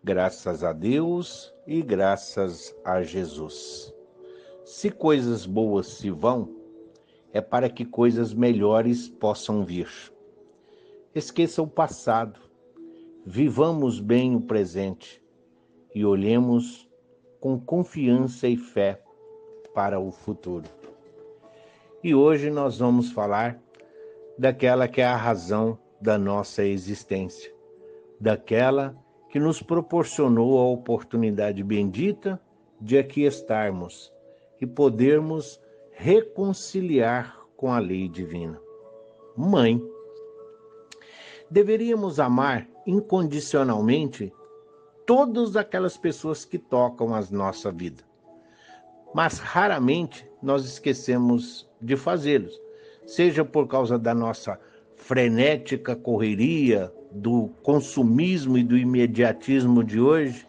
Graças a Deus e graças a Jesus. Se coisas boas se vão, é para que coisas melhores possam vir. Esqueça o passado, vivamos bem o presente e olhemos com confiança e fé para o futuro. E hoje nós vamos falar daquela que é a razão da nossa existência, daquela que nos proporcionou a oportunidade bendita de aqui estarmos e podermos reconciliar com a lei divina. Mãe. Deveríamos amar incondicionalmente todas aquelas pessoas que tocam a nossa vida, mas raramente nós esquecemos de fazê-los, seja por causa da nossa frenética correria, do consumismo e do imediatismo de hoje,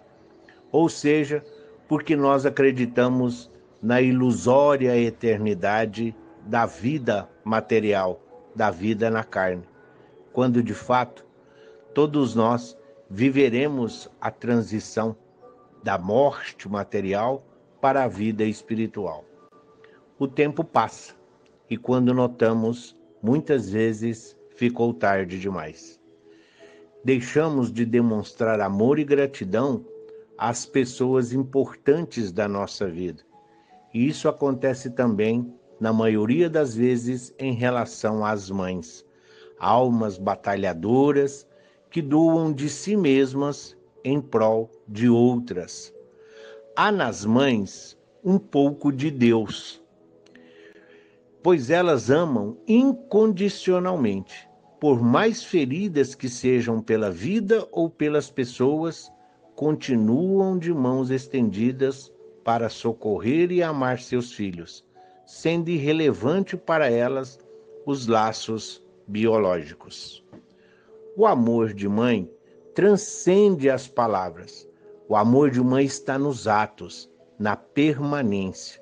ou seja, porque nós acreditamos na ilusória eternidade da vida material, da vida na carne, quando de fato todos nós viveremos a transição da morte material para a vida espiritual. O tempo passa e quando notamos, muitas vezes ficou tarde demais. Deixamos de demonstrar amor e gratidão às pessoas importantes da nossa vida. E isso acontece também, na maioria das vezes, em relação às mães, almas batalhadoras que doam de si mesmas em prol de outras. Há nas mães um pouco de Deus, pois elas amam incondicionalmente. Por mais feridas que sejam pela vida ou pelas pessoas, continuam de mãos estendidas para socorrer e amar seus filhos, sendo irrelevante para elas os laços biológicos. O amor de mãe transcende as palavras. O amor de mãe está nos atos, na permanência.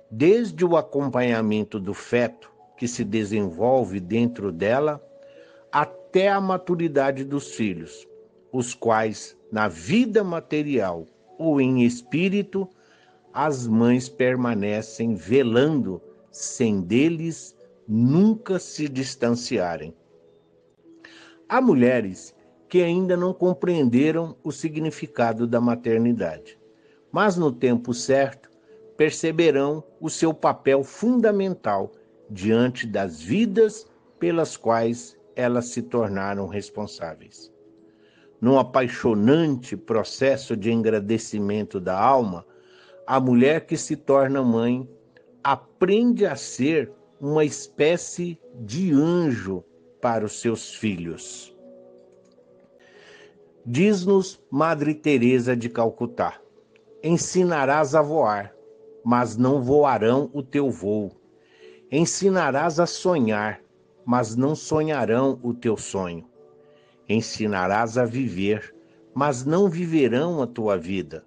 Desde o acompanhamento do feto, que se desenvolve dentro dela, até a maturidade dos filhos, os quais, na vida material ou em espírito, as mães permanecem velando, sem deles nunca se distanciarem. Há mulheres que ainda não compreenderam o significado da maternidade, mas no tempo certo perceberão o seu papel fundamental diante das vidas pelas quais elas se tornaram responsáveis. Num apaixonante processo de engrandecimento da alma, a mulher que se torna mãe aprende a ser uma espécie de anjo para os seus filhos. Diz-nos Madre Teresa de Calcutá: ensinarás a voar, mas não voarão o teu voo. Ensinarás a sonhar, mas não sonharão o teu sonho. Ensinarás a viver, mas não viverão a tua vida.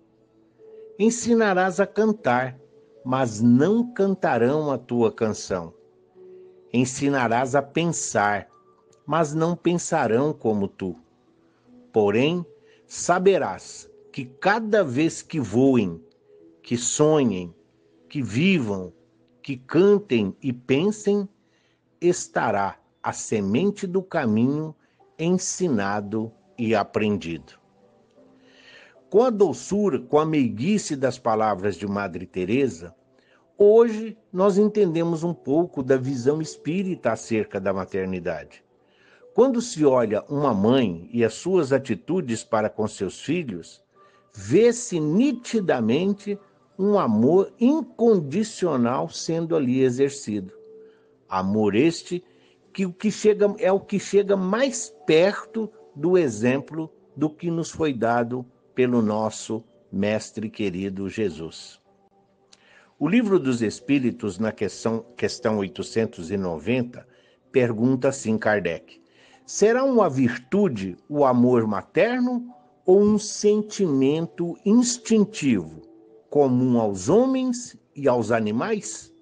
Ensinarás a cantar, mas não cantarão a tua canção. Ensinarás a pensar, mas não pensarão como tu. Porém, saberás que cada vez que voem, que sonhem, que vivam, que cantem e pensem, estará a semente do caminho ensinado e aprendido. Com a doçura, com a meiguice das palavras de Madre Teresa, hoje nós entendemos um pouco da visão espírita acerca da maternidade. Quando se olha uma mãe e as suas atitudes para com seus filhos, vê-se nitidamente um amor incondicional sendo ali exercido. Amor este que é o que chega mais perto do exemplo do que nos foi dado pelo nosso Mestre querido Jesus. O Livro dos Espíritos, na questão 890, pergunta assim Kardec: será uma virtude o amor materno ou um sentimento instintivo, comum aos homens e aos animais?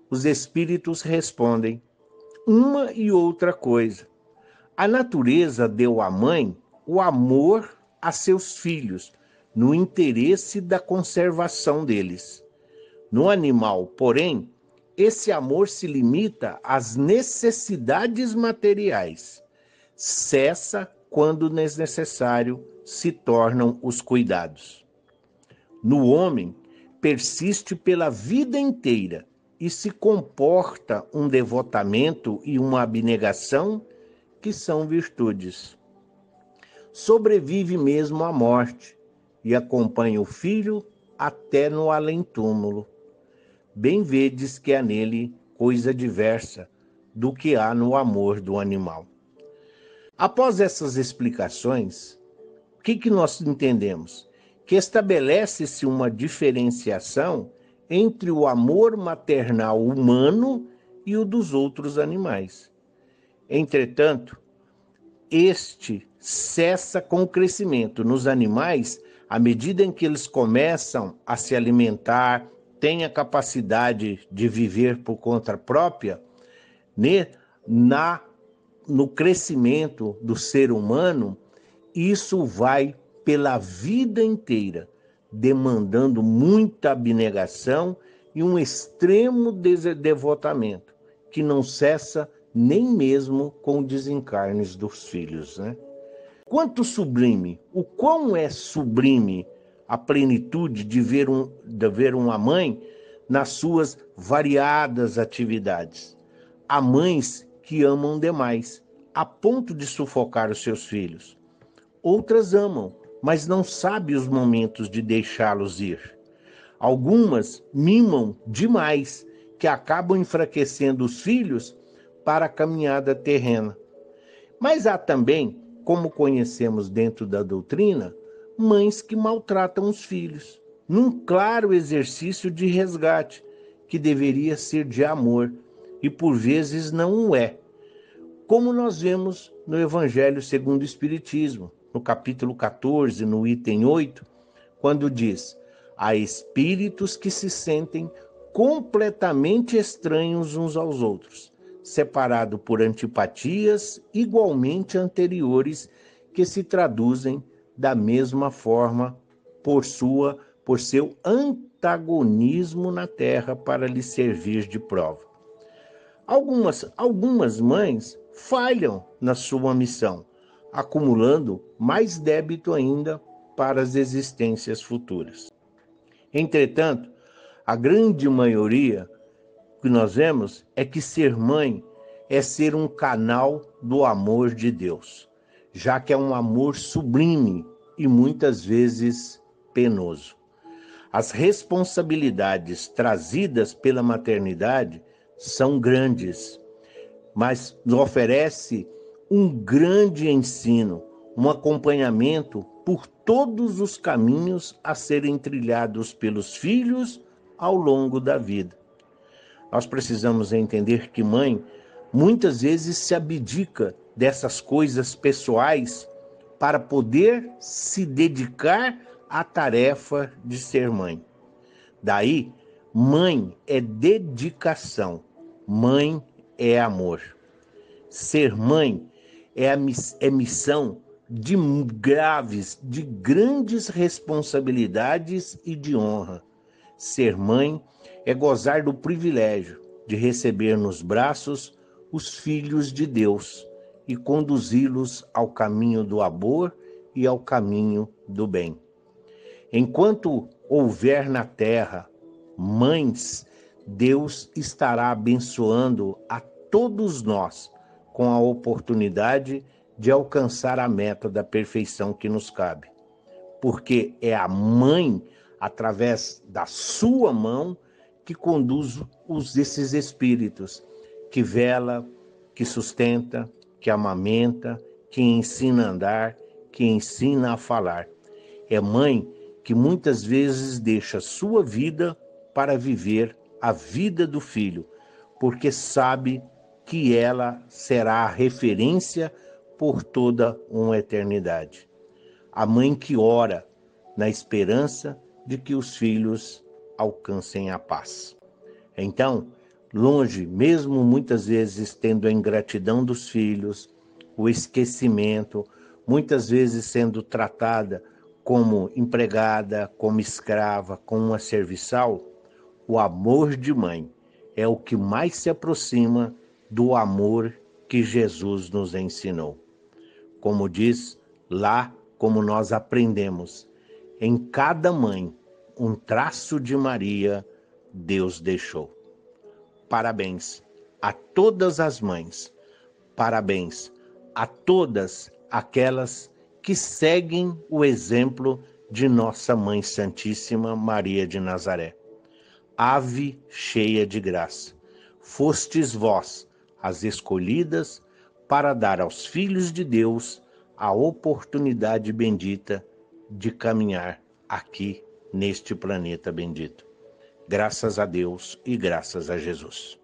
Os espíritos respondem: uma e outra coisa. A natureza deu à mãe o amor a seus filhos, no interesse da conservação deles. No animal, porém, esse amor se limita às necessidades materiais. Cessa quando desnecessário se tornam os cuidados. No homem, persiste pela vida inteira e se comporta um devotamento e uma abnegação que são virtudes. Sobrevive mesmo à morte e acompanha o filho até no além-túmulo. Bem vedes que há nele coisa diversa do que há no amor do animal. Após essas explicações, o que nós entendemos? Que estabelece-se uma diferenciação entre o amor maternal humano e o dos outros animais. Entretanto, este cessa com o crescimento. Nos animais, à medida em que eles começam a se alimentar, têm a capacidade de viver por conta própria, né? No crescimento do ser humano, isso vai pela vida inteira, demandando muita abnegação e um extremo devotamento, que não cessa nem mesmo com desencarnes dos filhos, né? Quanto sublime, o quão é sublime a plenitude de ver uma mãe nas suas variadas atividades. Há mães que amam demais, a ponto de sufocar os seus filhos. Outras amam, mas não sabem os momentos de deixá-los ir. Algumas mimam demais, que acabam enfraquecendo os filhos para a caminhada terrena. Mas há também, como conhecemos dentro da doutrina, mães que maltratam os filhos, num claro exercício de resgate, que deveria ser de amor, e por vezes não o é. Como nós vemos no Evangelho segundo o Espiritismo, no capítulo 14, no item 8, quando diz: há espíritos que se sentem completamente estranhos uns aos outros, separados por antipatias igualmente anteriores, que se traduzem da mesma forma por seu antagonismo na terra para lhe servir de prova. Algumas mães falham na sua missão, acumulando mais débito ainda para as existências futuras. Entretanto, a grande maioria que nós vemos é que ser mãe é ser um canal do amor de Deus, já que é um amor sublime e muitas vezes penoso. As responsabilidades trazidas pela maternidade são grandes, mas nos oferece um grande ensino, um acompanhamento por todos os caminhos a serem trilhados pelos filhos ao longo da vida. Nós precisamos entender que mãe muitas vezes se abdica dessas coisas pessoais para poder se dedicar à tarefa de ser mãe. Daí, mãe é dedicação, mãe é amor. Ser mãe é missão de grandes responsabilidades e de honra. Ser mãe é gozar do privilégio de receber nos braços os filhos de Deus e conduzi-los ao caminho do amor e ao caminho do bem. Enquanto houver na terra mães, Deus estará abençoando a todos nós com a oportunidade de alcançar a meta da perfeição que nos cabe. Porque é a mãe, através da sua mão, que conduz esses espíritos, que vela, que sustenta, que amamenta, que ensina a andar, que ensina a falar. É mãe que muitas vezes deixa sua vida para viver a vida do filho, porque sabe que ela será a referência por toda uma eternidade. A mãe que ora na esperança de que os filhos alcancem a paz. Então, longe, mesmo muitas vezes tendo a ingratidão dos filhos, o esquecimento, muitas vezes sendo tratada como empregada, como escrava, como uma serviçal, o amor de mãe é o que mais se aproxima do amor que Jesus nos ensinou. Como diz lá, como nós aprendemos, em cada mãe, um traço de Maria Deus deixou. Parabéns a todas as mães, parabéns a todas aquelas que seguem o exemplo de nossa Mãe Santíssima Maria de Nazaré. Ave cheia de graça, fostes vós as escolhidas para dar aos filhos de Deus a oportunidade bendita de caminhar aqui neste planeta bendito. Graças a Deus e graças a Jesus.